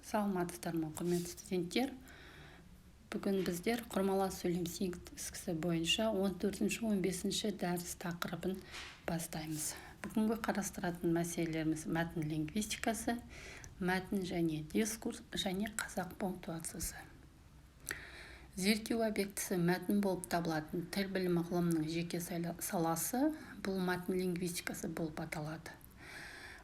Саламатсыздар ма, құрметті студенттер. Бүгін біздер құрмалас сөйлем синтаксисі бойынша 14-15 дәріс тақырыбын бастаймыз. Бүгінгі қарастыратын мәселелеріміз мәтін лингвистикасы, мәтін және дискурс және қазақ пунктуациясы. Зерттеу объектісі мәтін болып табылатын тіл білімі ғылымының жеке саласы, бұл мәтін лингвистикасы болып аталады.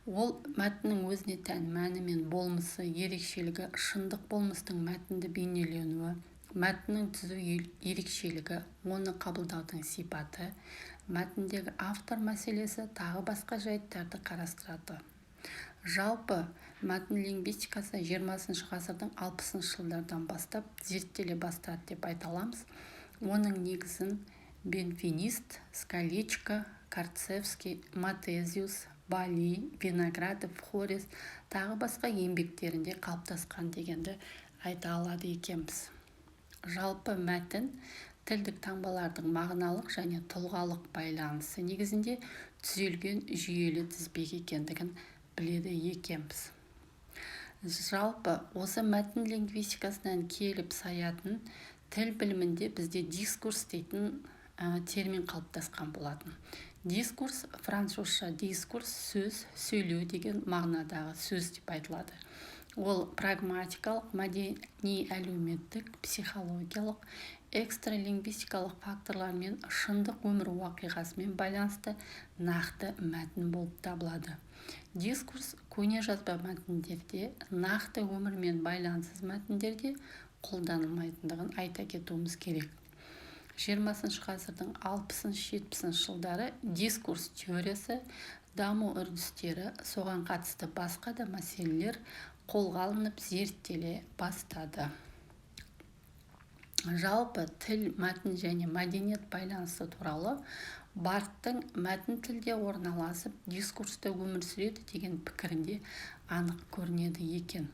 Ол мәтіннің өзіне тән мәні мен болмысы, ерекшелігі, шындық болмыстың мәтінді бейнеленуі, мәтіннің түзу ерекшелігі, оны қабылдаудың сипаты, мәтіндегі автор мәселесі, тағы басқа жайттарды қарастырады. Жалпы, мәтін лингвистикасы 20 ғасырдың 60 жылдардан бастап зерттеле бастады деп айта аламыз. Оның негізін Бенвенист, Скалечко, Карцевский, Матезиус, Бали, Виноградов, Хорес тағы басқа еңбектерінде қалыптасқан дегенді айта алады екенбіз. Жалпы мәтін тілдік таңбалардың мағыналық және тұлғалық байланысы негізінде түзелген жүйелі тізбек екендігін біледі екенбіз. Жалпы осы мәтін лингвистикасынан келіп саятын тіл білімінде бізде дискурс дейтін термин қалыптасқан болатын. Дискурс, французша дискурс, сөз, сөйлеу деген мағынадағы сөз деп айтылады. Ол прагматикалық, мәдени, әлеуметтік, психологиялық, экстралингвистикалық факторлармен шындық өмір уақиғасымен байланысты нақты мәтін болып табылады. Дискурс көне жазба мәтіндерде, нақты өмірмен байланыссыз мәтіндерде қолданылмайтындығын айта кетуіміз керек. 20 ғасырдың 60-70 жылдары дискурс теориясы, даму үрдістері, соған қатысты басқа да мәселелер қолға алынып зерттеле бастады. Жалпы тіл, мәтін және мәдениет байланысы туралы Барттың мәтін тілде орналасып, дискурста өмір сүреді деген пікірінде анық көрінеді екен.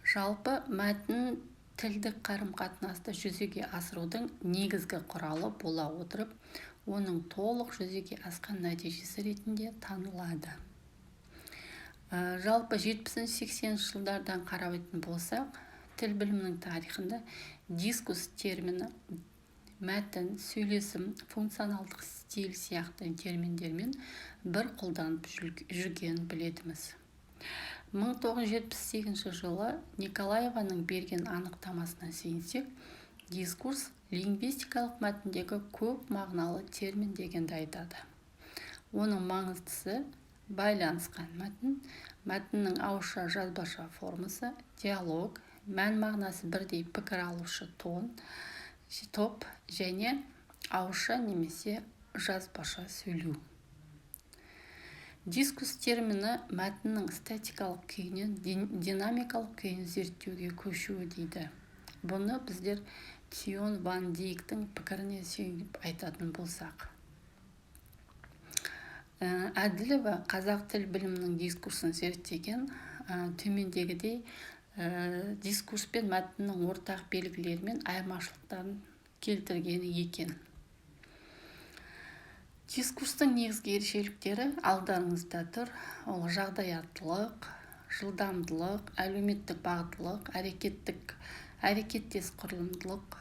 Жалпы мәтін тілдік қарым-қатынасты жүзеге асырудың негізгі құралы бола отырып, оның толық жүзеге асқан нәтижесі ретінде танылады. Жалпы 70-80 жылдардан қарайтын болсақ, тіл білімінің тарихында дискурс термині мәтін, сөйлесім, функционалдық стиль сияқты терминдермен бір қолданып жүрген білетіміз. 1978 жылы Николаеваның берген анықтамасына сүйенсек, дискурс лингвистикалық мәтіндегі көп мағыналы термин дегенді айтады. Оның маңыздысы байланысқан мәтін, мәтіннің ауызша жазбаша формасы, диалог, мән мағынасы бірдей пікір алушы топ және ауызша немесе жазбаша сөйлеу. Дискурс термині мәтіннің статикалық күйінен динамикалық күйін зерттеуге көшуі дейді. Бұны біздер Тион Ван Дейктің пікіріне сүйеніп айтатын болсақ. Әділова қазақ тіл білімінің дискурсын зерттеген төмендегідей дискурс пен мәтіннің ортақ белгілері мен айырмашылықтарын келтіргені екен. Дискурстың негізгі ерекшеліктері алдарыңызда тұр. Ол жағдаяттылық, жылдамдылық, әлеуметтік бағыттылық, әрекеттес құрылымдылық,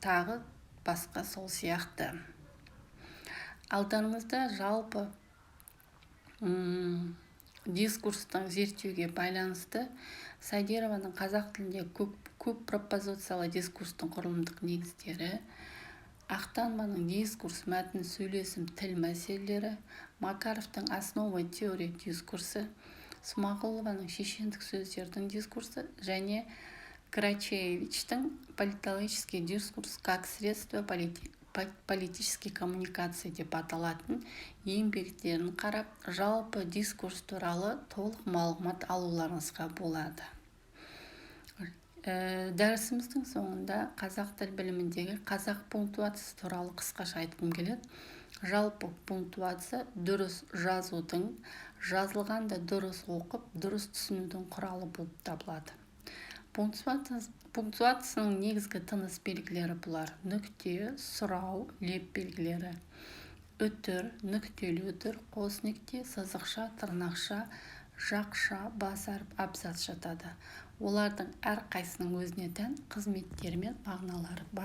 тағы басқа сол сияқты. Алдарыңызда жалпы дискурстың зерттеуге байланысты Сайдерованың қазақ тілінде көп пропозициялы дискурстың құрылымдық негіздері, Ақтанбаның дискурс, мәтін, сөйлесім, тіл мәселелері, Макаровтың основа теория дискурсы, Смағұлованың шешендік сөздердің дискурсы және Крачевичтің политологический дискурс как средство политической коммуникации деп аталатын еңбектерін қарап, жалпы дискурс туралы толық мағлұмат алуларыңызға болады. Дәрісіміздің соңында қазақ тіл біліміндегі қазақ пунктуациясы туралы қысқаша айтқым келеді. Жалпы пунктуация дұрыс жазудың, жазылғанда дұрыс оқып, дұрыс түсінудің құралы болып табылады. Пунктуацияның негізгі тыныс белгілері бұлар: нүкте, сұрау, леп белгілері, үтір, нүктелі үтір, қос нүкте, сызықша, тырнақша, жақша, бас әріп, абзац жатады. Олардың әрқайсының өзіне тән қызметтері мен мағыналары бар